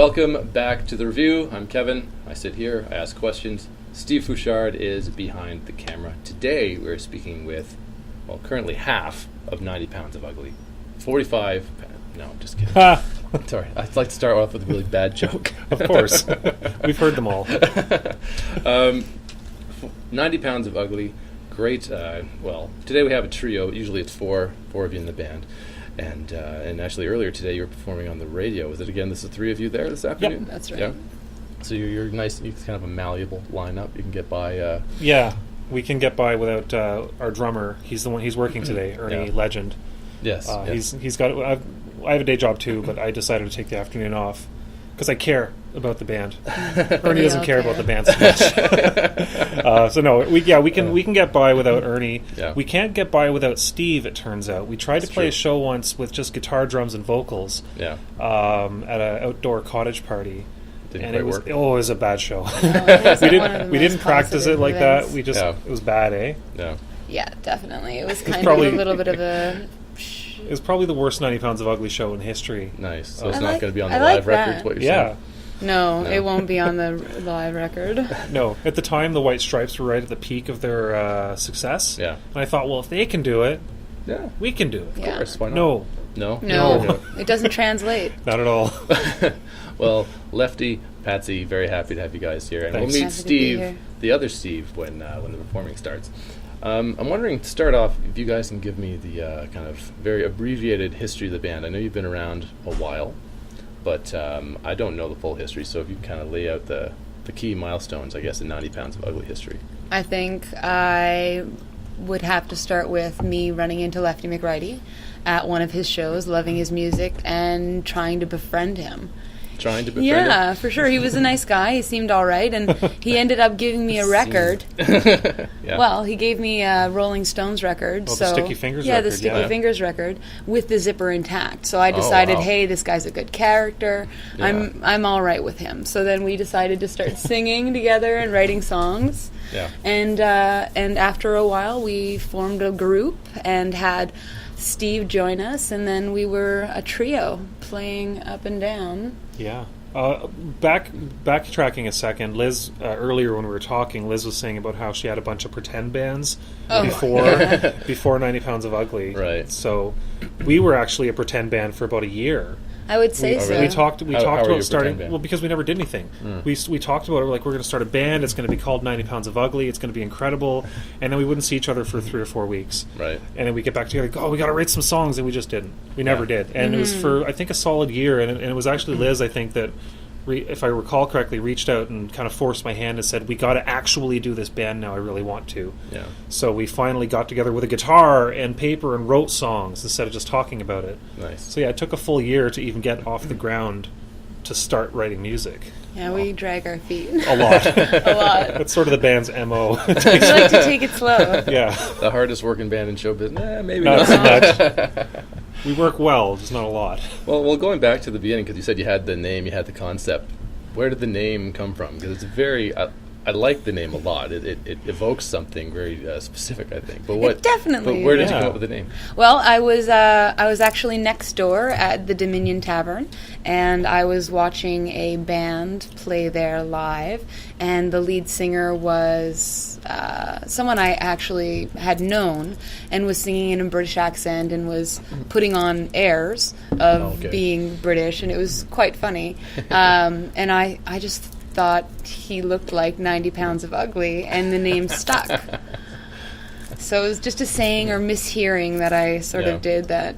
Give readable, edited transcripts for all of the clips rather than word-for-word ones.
Welcome back to the Revue. I'm Kevin. I sit here, I ask questions. Steve Fouchard is behind the camera. Today we're speaking with, well, currently half of 90 Pounds of Ugly. 45, no, I'm just kidding. Sorry, I'd like to start off with a really bad joke. Of course. We've heard them all. 90 Pounds of Ugly. Great. Well, today we have a trio. Usually it's four of you in the band. And actually earlier today you were performing on the radio. Was it again? This is three of you there this afternoon? Yep, that's right. Yeah. So you're nice. You're kind of a malleable lineup. You can get by. Yeah, we can get by without our drummer. He's the one. He's working today, Ernie Legend. Yes. Yes. He's got. I have a day job too, but I decided to take the afternoon off because I care about the band. Ernie doesn't care about the band so much. So no, we can get by without Ernie. Yeah. We can't get by without Steve. It turns out we tried to play a show once with just guitar, drums, and vocals. Yeah. At an outdoor cottage party. Didn't and quite it was work. It was a bad show. We didn't practice it like that. We just it was bad, eh? Yeah. Yeah, definitely. It was kind of a little bit of a. It was probably the worst 90 Pounds of Ugly show in history. Nice. So it's not going to be on the I like live record. that. What you're Yeah. saying? No, it won't be on the live record. No. At the time, the White Stripes were right at the peak of their success. Yeah. And I thought, well, if they can do it, Yeah. we can do it. Of Yeah. course. Why not? No. No. No, it doesn't translate. Not at all. Well, Lefty, Patsy, very happy to have you guys here, and Thanks. we'll meet Happy to be Steve, here. the other Steve, when the performing starts. I'm wondering, to start off, if you guys can give me the kind of very abbreviated history of the band. I know you've been around a while, but I don't know the full history, so if you can kind of lay out the key milestones, I guess, in 90 Pounds of Ugly history. I think I would have to start with me running into Lefty McRighty at one of his shows, loving his music, and trying to befriend him. Trying to befriend Yeah, him? for sure. He was a nice guy. He seemed all right, and he ended up giving me a record. Yeah. Well, he gave me a Rolling Stones record. Oh, the Sticky Fingers yeah, record, the Sticky yeah. Fingers record with the zipper intact. So I decided, wow. hey, this guy's a good character. Yeah. I'm all right with him. So then we decided to start singing together and writing songs. Yeah. And after a while, we formed a group and had Steve join us, and then we were a trio playing up and down. Yeah. Backtracking a second, Liz, earlier when we were talking, Liz was saying about how she had a bunch of pretend bands before 90 Pounds of Ugly. Right. So we were actually a pretend band for about a year. I would say so. We talked How are you about a starting. pretend band? Well, because we never did anything. We talked about it. Like, we're going to start a band. It's going to be called 90 Pounds of Ugly. It's going to be incredible. And then we wouldn't see each other for 3 or 4 weeks. Right. And then we get back together. Oh, we got to write some songs, and we just didn't. We never did. And it was for, I think, a solid year. And it was actually Liz, I think, that, if I recall correctly, reached out and kind of forced my hand and said, "We got to actually do this band now. I really want to." Yeah. So we finally got together with a guitar and paper and wrote songs instead of just talking about it. Nice. So yeah, it took a full year to even get off the ground to start writing music. Yeah, we drag our feet. A lot. A lot. That's sort of the band's MO. We like to take it slow. Yeah. The hardest working band in show business? Maybe Not not. so much. We work well, just not a lot. Well, going back to the beginning, because you said you had the name, you had the concept. Where did the name come from? Because it's very... I like the name a lot. It evokes something very specific, I think. But what? Definitely. But where did you Yeah. come up with the name? Well, I was actually next door at the Dominion Tavern, and I was watching a band play there live, and the lead singer was someone I actually had known and was singing in a British accent and was putting on airs of being British, and it was quite funny. And I just thought he looked like 90 Pounds of Ugly, and the name stuck. So it was just a saying or mishearing that I sort of did that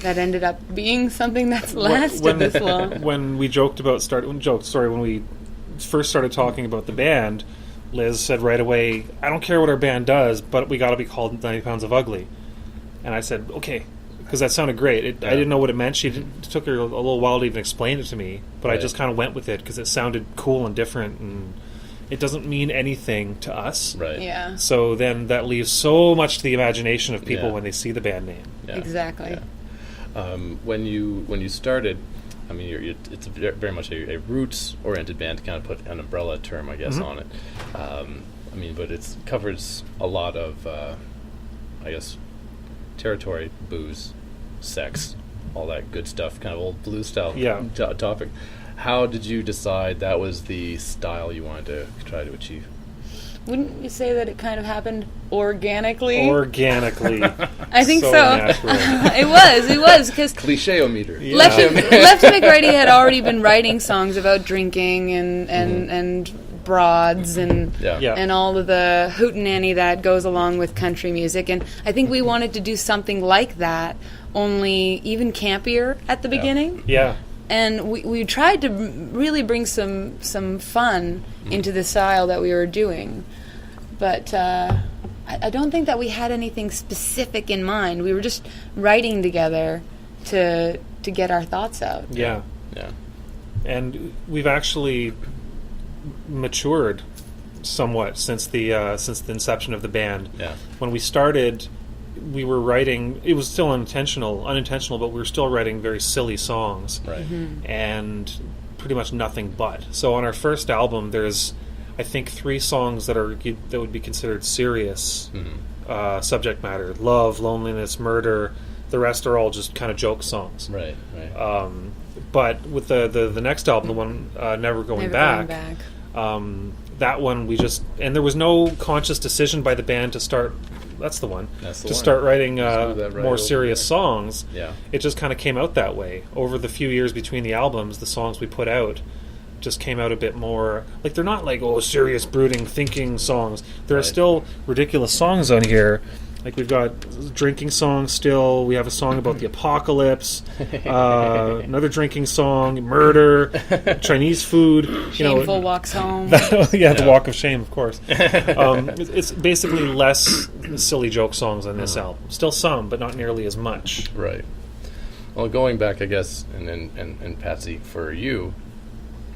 ended up being something that's lasted this long. When we joked about when we first started talking about the band, Liz said right away, "I don't care what our band does, but we got to be called 90 Pounds of Ugly." And I said, "Okay." Because that sounded great. I didn't know what it meant. It took her a little while to even explain it to me. But I just kind of went with it because it sounded cool and different. And it doesn't mean anything to us. Right. Yeah. So then that leaves so much to the imagination of people when they see the band name. Yeah. Exactly. Yeah. When you started, I mean, it's very much a roots-oriented band, to kind of put an umbrella term, I guess, on it. I mean, but it covers a lot of, I guess, territory, booze, sex, all that good stuff, kind of old blues style Yeah. topic. How did you decide that was the style you wanted to try to achieve? Wouldn't you say that it kind of happened organically? Organically. I think so. natural. It was because Cliché-o-meter. Yeah. Lefty McReady had already been writing songs about drinking and broads and Yeah. and all of the hootenanny that goes along with country music, and I think we wanted to do something like that, only even campier at the beginning. Yeah. And we tried to really bring some fun into the style that we were doing. But I don't think that we had anything specific in mind. We were just writing together to get our thoughts out. Yeah. Yeah. And we've actually matured somewhat since the inception of the band. Yeah. When we started, we were writing. It was still unintentional, but we were still writing very silly songs, Right. and pretty much nothing but. So on our first album, there's, I think, 3 songs that would be considered serious subject matter: love, loneliness, murder. The rest are all just kind of joke songs. Right. Right. But with the next album, the one Never Going Back. That one we just, and there was no conscious decision by the band to start. That's the one. That's the to one. start writing Just move that right more over serious there. songs. Yeah. It just kind of came out that way. Over the few years between the albums, the songs we put out just came out a bit more like, they're not like, oh, serious, brooding, thinking songs. There are Right. still ridiculous songs on here. Like, we've got drinking songs still. We have a song about the apocalypse. Another drinking song, murder, Chinese food. Shameful walks home. The walk of shame, of course. It's basically less silly joke songs on this album. Still some, but not nearly as much. Right. Well, going back, I guess, and Patsy, for you,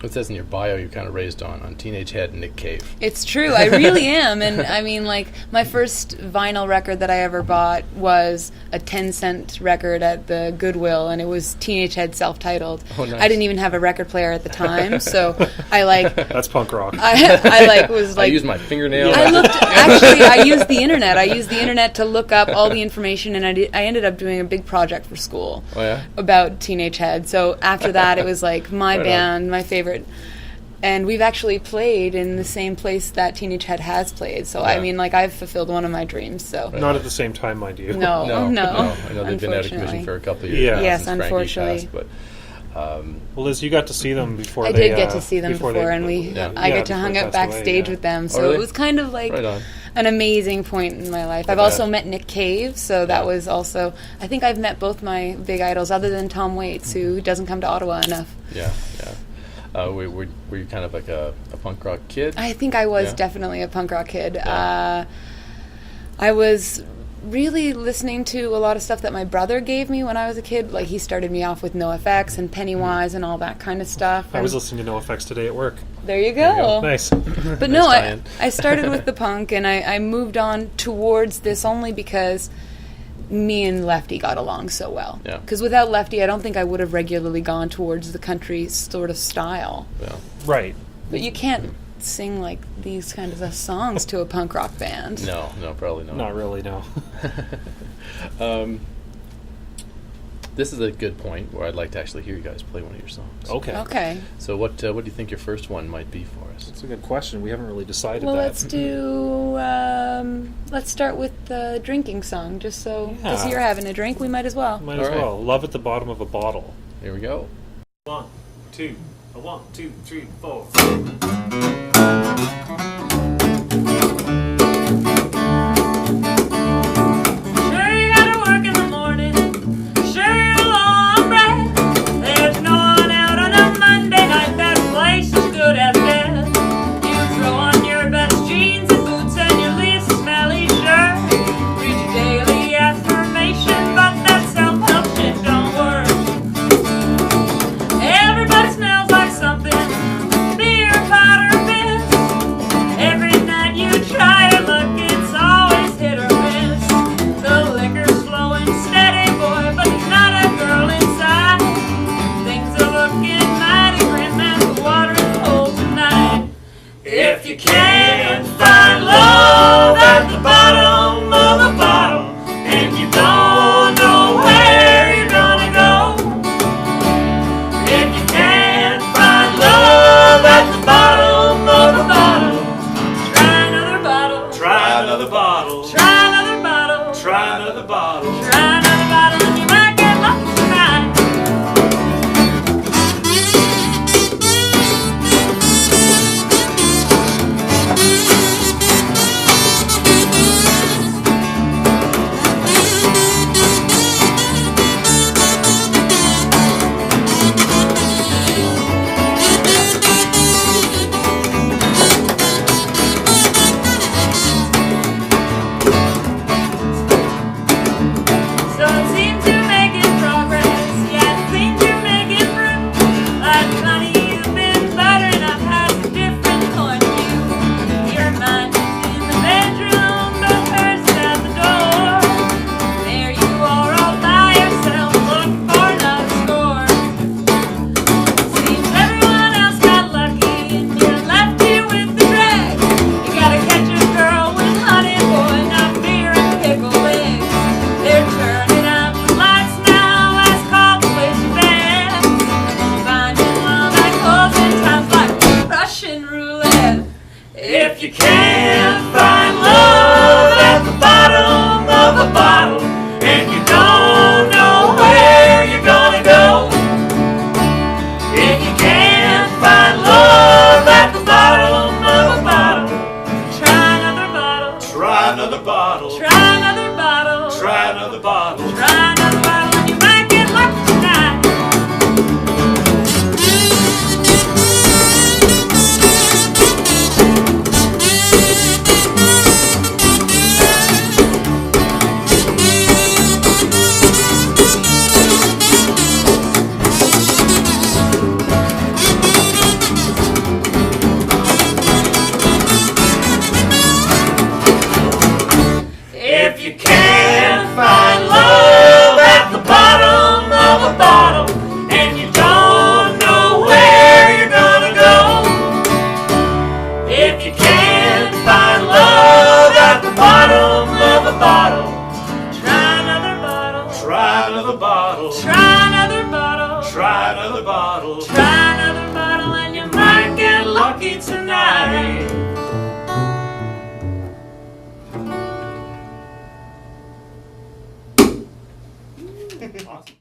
it says in your bio you're kind of raised on Teenage Head and Nick Cave. It's true. I really am. And I mean, like, my first vinyl record that I ever bought was a 10-cent record at the Goodwill, and it was Teenage Head self-titled. Oh, nice. I didn't even have a record player at the time, so I, like... That's punk rock. I was like... I used my fingernail. I used the internet. I used the internet to look up all the information, and I ended up doing a big project for school Oh, yeah? about Teenage Head. So after that, it was like my Right band, my favorite. And we've actually played in the same place that Teenage Head has played. So, I Yeah. mean, like, I've fulfilled one of my dreams. So, Not at the same time, mind you. no. I know they've been out of Unfortunately. commission for a couple of years. Yeah. now Yes, since Frankie unfortunately. passed, but Well, Liz, you got to see them before I they... did get to see them before, they- and I Yeah, get to hang before out they passed away, backstage yeah. with them. So really? it was kind of like Right on. an amazing point in my life. I've bet. also met Nick Cave, so that Yeah. was also... I think I've met both my big idols, other than Tom Waits, who doesn't come to Ottawa enough. Yeah. Were you kind of like a punk rock kid? I think I was Yeah. definitely a punk rock kid. Yeah. I was really listening to a lot of stuff that my brother gave me when I was a kid. Like, he started me off with NoFX and Pennywise and all that kind of stuff. I was And listening to NoFX today at work. there you you go. go. Nice. But Nice no, tie-in. I started with the punk, and I moved on towards this only because me and Lefty got along so well. Yeah. Because without Lefty, I don't think I would have regularly gone towards the country sort of style. Yeah. Right. But you can't sing like these kinds of songs to a punk rock band. No, probably not. Not really, no. This is a good point where I'd like to actually hear you guys play one of your songs. Okay. Okay. So what do you think your first one might be for us? That's a good question. We haven't really decided Well, that. let's start with the drinking song, just Yeah. you're having a drink, we might as well. Might as All right. well. Love at the bottom of a bottle. Here we go. 1, 2, 1, 2, 3, 4. Sure you gotta work in the morning. Sure you're a long breath. There's no one out on a Monday night. That place is good as dead. You throw on your best jeans and boots and your least smelly shirt. Read your daily affirmation, but that self-help shit don't work. Everybody smells like something. Beer, powder, another bottle. Try another bottle and you might get lucky tonight. So it seems you're making progress. Yeah, it seems you're making fruit. Like honey, you've been buttering up half a different point of view. Your mind is in the bedroom, but hers is at the door. There you are all by yourself, looking for another score. Seems everyone else got lucky, and you're left here with the drag. You gotta catch a girl with honey, boy, not beer and pickle eggs. They're turning out the lights now, as called the place you dance. Finding love at closing times like Russian roulette. If you can't find love at the bottom of a bottle, and you don't know where you're gonna go, if you can't find love at the bottom of a bottle, Try another bottle. try another bottle. Try another bottle. Try another bottle. Try another bottle and you might get lucky tonight. If you can't find love at the bottom of a bottle, and you don't know where you're gonna go, if you can't find love at the bottom of a bottle, Try another bottle. try another bottle. Try another bottle. Try another bottle. Try another bottle and you might get lucky tonight. Awesome.